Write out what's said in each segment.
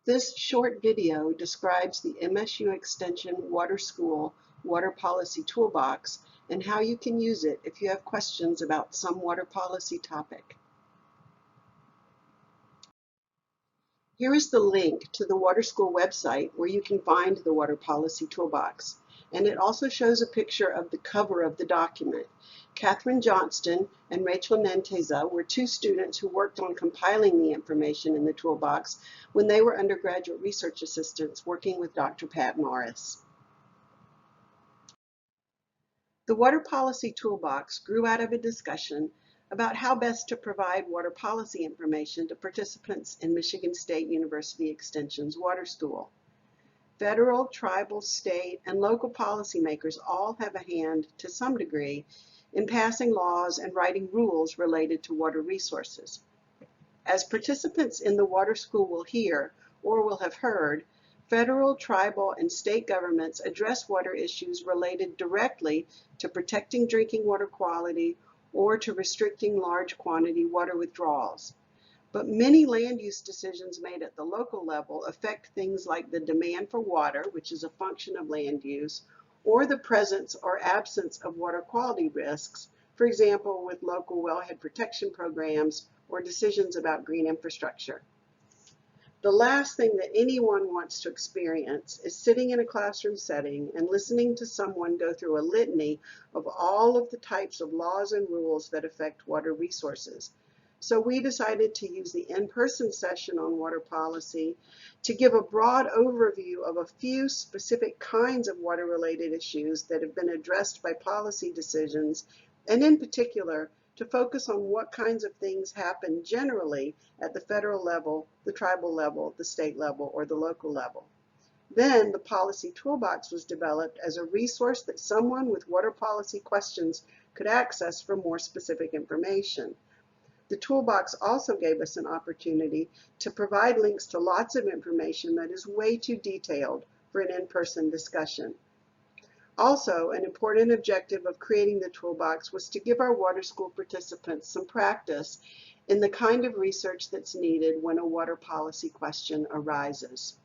This short video describes the MSU Extension Water School Water Policy Toolbox and how you can use it if you have questions about some water policy topic. Here is the link to the Water School website where you can find the Water Policy Toolbox, and it also shows a picture of the cover of the document. Catherine Johnston and Rachel Nanteza were two students who worked on compiling the information in the toolbox when they were undergraduate research assistants working with Dr. Pat Morris. The Water Policy Toolbox grew out of a discussion about how best to provide water policy information to participants in Michigan State University Extension's Water School. Federal, tribal, state, and local policymakers all have a hand, to some degree, in passing laws and writing rules related to water resources. As participants in the Water School will hear, or will have heard, federal, tribal, and state governments address water issues related directly to protecting drinking water quality or to restricting large quantity water withdrawals. But many land use decisions made at the local level affect things like the demand for water, which is a function of land use, or the presence or absence of water quality risks, for example, with local wellhead protection programs or decisions about green infrastructure. The last thing that anyone wants to experience is sitting in a classroom setting and listening to someone go through a litany of all of the types of laws and rules that affect water resources. So we decided to use the in-person session on water policy to give a broad overview of a few specific kinds of water-related issues that have been addressed by policy decisions, and in particular, to focus on what kinds of things happen generally at the federal level, the tribal level, the state level, or the local level. Then the policy toolbox was developed as a resource that someone with water policy questions could access for more specific information. The toolbox also gave us an opportunity to provide links to lots of information that is way too detailed for an in-person discussion. Also, an important objective of creating the toolbox was to give our water school participants some practice in the kind of research that's needed when a water policy question arises.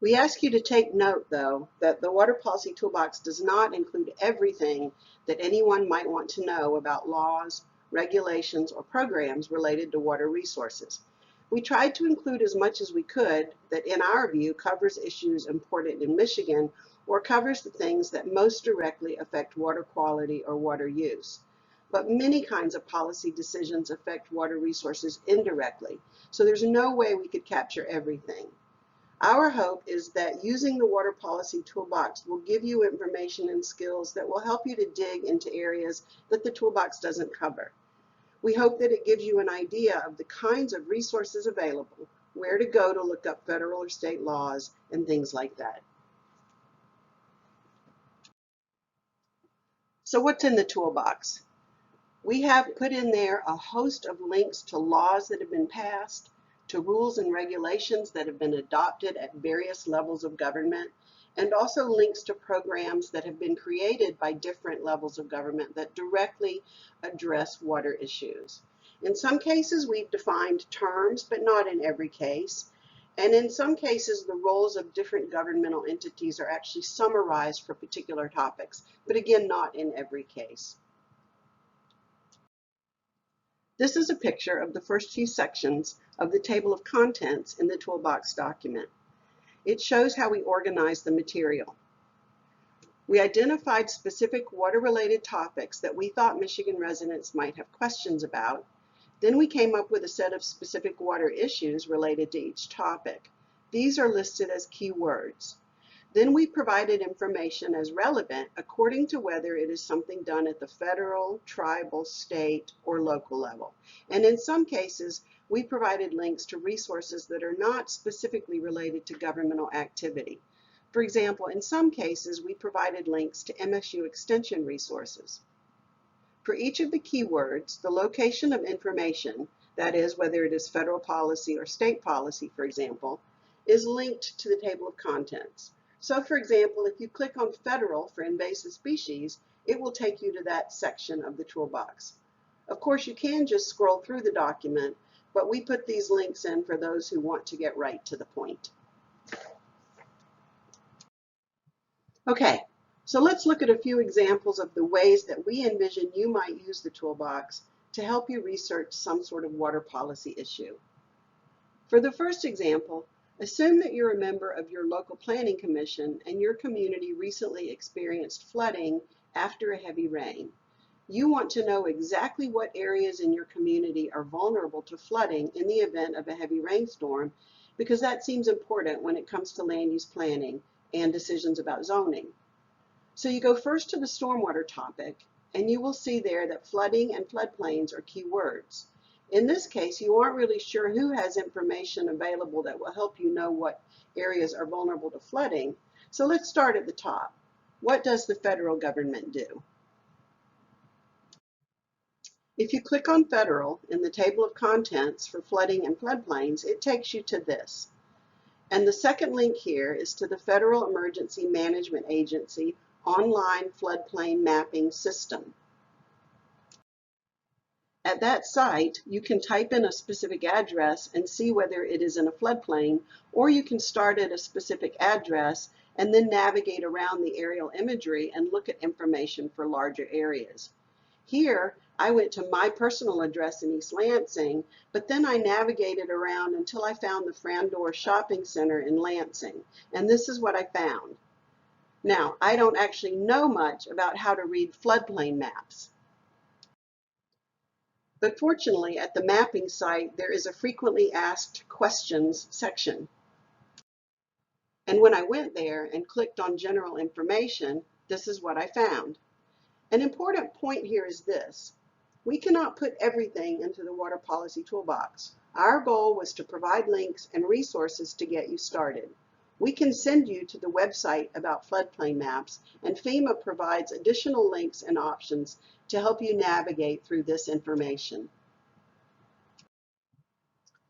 We ask you to take note, though, that the Water Policy Toolbox does not include everything that anyone might want to know about laws, regulations, or programs related to water resources. We tried to include as much as we could that, in our view, covers issues important in Michigan or covers the things that most directly affect water quality or water use. But many kinds of policy decisions affect water resources indirectly, so there's no way we could capture everything. Our hope is that using the Water Policy Toolbox will give you information and skills that will help you to dig into areas that the toolbox doesn't cover. We hope that it gives you an idea of the kinds of resources available, where to go to look up federal or state laws, and things like that. So what's in the toolbox? We have put in there a host of links to laws that have been passed, to rules and regulations that have been adopted at various levels of government, and also links to programs that have been created by different levels of government that directly address water issues. In some cases, we've defined terms, but not in every case. And in some cases, the roles of different governmental entities are actually summarized for particular topics, but again, not in every case. This is a picture of the first few sections of the table of contents in the toolbox document. It shows how we organize the material. We identified specific water-related topics that we thought Michigan residents might have questions about. Then we came up with a set of specific water issues related to each topic. These are listed as keywords. Then we provided information as relevant according to whether it is something done at the federal, tribal, state, or local level. And in some cases, we provided links to resources that are not specifically related to governmental activity. For example, in some cases, we provided links to MSU Extension resources. For each of the keywords, the location of information, that is, whether it is federal policy or state policy, for example, is linked to the table of contents. So for example, if you click on federal for invasive species, it will take you to that section of the toolbox. Of course, you can just scroll through the document, but we put these links in for those who want to get right to the point. Okay, so let's look at a few examples of the ways that we envision you might use the toolbox to help you research some sort of water policy issue. For the first example, assume that you're a member of your local planning commission and your community recently experienced flooding after a heavy rain. You want to know exactly what areas in your community are vulnerable to flooding in the event of a heavy rainstorm, because that seems important when it comes to land use planning and decisions about zoning. So you go first to the stormwater topic, and you will see there that flooding and floodplains are key words. In this case, you aren't really sure who has information available that will help you know what areas are vulnerable to flooding. So let's start at the top. What does the federal government do? If you click on Federal in the table of contents for flooding and floodplains, it takes you to this. And the second link here is to the Federal Emergency Management Agency online floodplain mapping system. At that site, you can type in a specific address and see whether it is in a floodplain, or you can start at a specific address and then navigate around the aerial imagery and look at information for larger areas. Here, I went to my personal address in East Lansing, but then I navigated around until I found the Frandor Shopping Center in Lansing, and this is what I found. Now, I don't actually know much about how to read floodplain maps, but fortunately at the mapping site there is a frequently asked questions section. And when I went there and clicked on general information, this is what I found. An important point here is this. We cannot put everything into the water policy toolbox. Our goal was to provide links and resources to get you started. We can send you to the website about floodplain maps, and FEMA provides additional links and options to help you navigate through this information.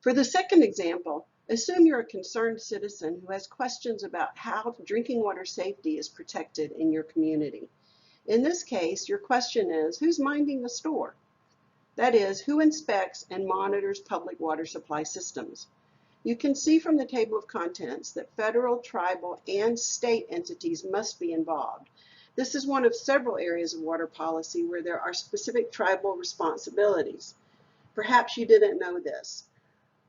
For the second example, assume you're a concerned citizen who has questions about how drinking water safety is protected in your community. In this case, your question is, who's minding the store? That is, who inspects and monitors public water supply systems? You can see from the table of contents that federal, tribal, and state entities must be involved. This is one of several areas of water policy where there are specific tribal responsibilities. Perhaps you didn't know this.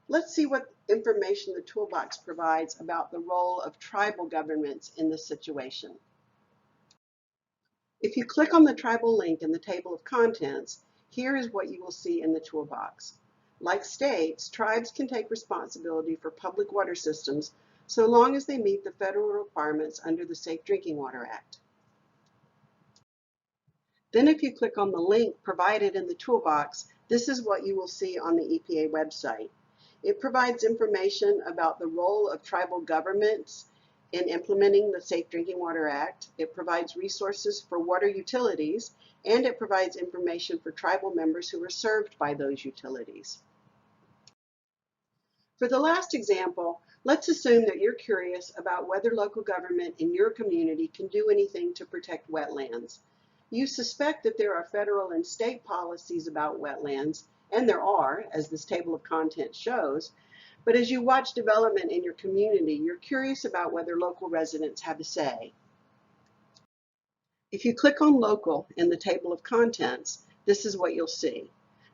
Let's see what information the toolbox provides about the role of tribal governments in this situation. If you click on the tribal link in the table of contents, here is what you will see in the toolbox. Like states, tribes can take responsibility for public water systems so long as they meet the federal requirements under the Safe Drinking Water Act. Then if you click on the link provided in the toolbox, this is what you will see on the EPA website. It provides information about the role of tribal governments in implementing the Safe Drinking Water Act. It provides resources for water utilities, and it provides information for tribal members who are served by those utilities. For the last example, let's assume that you're curious about whether local government in your community can do anything to protect wetlands. You suspect that there are federal and state policies about wetlands, and there are, as this table of contents shows, but as you watch development in your community, you're curious about whether local residents have a say. If you click on Local in the table of contents, this is what you'll see.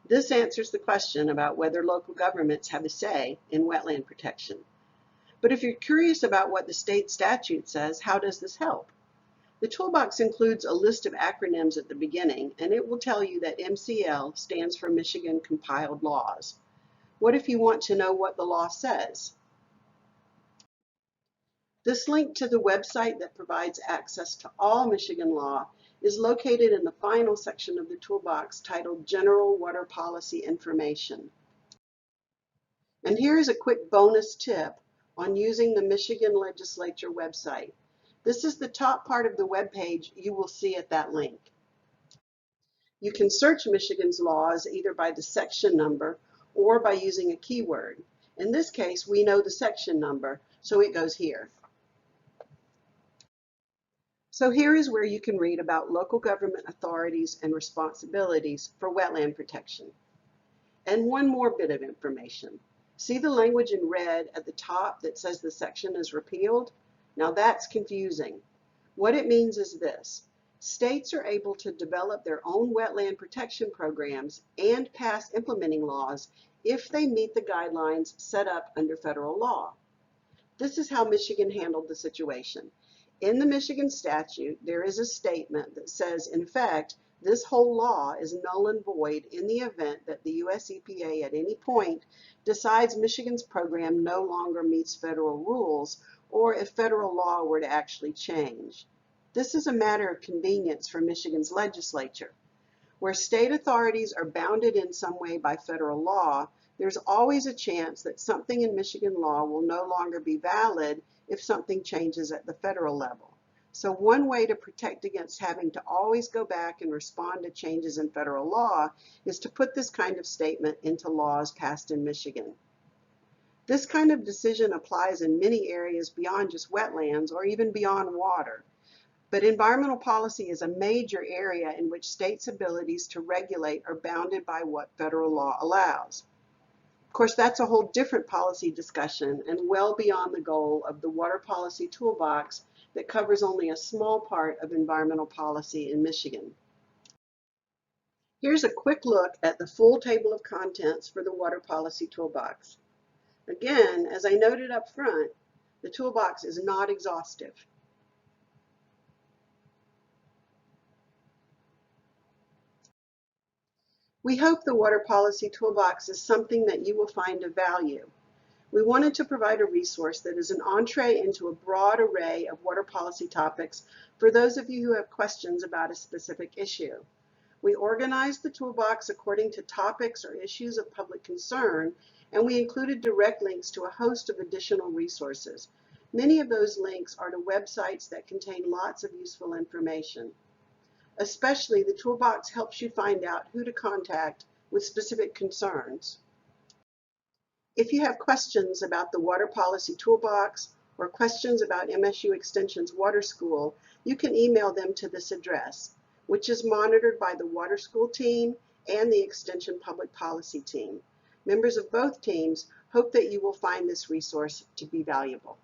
This answers the question about whether local governments have a say in wetland protection. But if you're curious about what the state statute says, how does this help? The toolbox includes a list of acronyms at the beginning, and it will tell you that MCL stands for Michigan Compiled Laws. What if you want to know what the law says? This link to the website that provides access to all Michigan law is located in the final section of the toolbox titled General Water Policy Information. And here is a quick bonus tip on using the Michigan Legislature website. This is the top part of the web page you will see at that link. You can search Michigan's laws either by the section number or by using a keyword. In this case, we know the section number, so it goes here. So here is where you can read about local government authorities and responsibilities for wetland protection. And one more bit of information. See the language in red at the top that says the section is repealed? Now that's confusing. What it means is this. States are able to develop their own wetland protection programs and pass implementing laws if they meet the guidelines set up under federal law. This is how Michigan handled the situation. In the Michigan statute, there is a statement that says, in effect, this whole law is null and void in the event that the US EPA at any point decides Michigan's program no longer meets federal rules, or if federal law were to actually change. This is a matter of convenience for Michigan's legislature. Where state authorities are bounded in some way by federal law, there's always a chance that something in Michigan law will no longer be valid if something changes at the federal level. So one way to protect against having to always go back and respond to changes in federal law is to put this kind of statement into laws passed in Michigan. This kind of decision applies in many areas beyond just wetlands or even beyond water. But environmental policy is a major area in which states' abilities to regulate are bounded by what federal law allows. Of course, that's a whole different policy discussion and well beyond the goal of the Water Policy Toolbox that covers only a small part of environmental policy in Michigan. Here's a quick look at the full table of contents for the Water Policy Toolbox. Again, as I noted up front, the toolbox is not exhaustive. We hope the Water Policy Toolbox is something that you will find of value. We wanted to provide a resource that is an entree into a broad array of water policy topics for those of you who have questions about a specific issue. We organized the toolbox according to topics or issues of public concern, and we included direct links to a host of additional resources. Many of those links are to websites that contain lots of useful information. Especially, the toolbox helps you find out who to contact with specific concerns. If you have questions about the Water Policy Toolbox or questions about MSU Extension's Water School, you can email them to this address, which is monitored by the Water School team and the Extension Public Policy team. Members of both teams hope that you will find this resource to be valuable.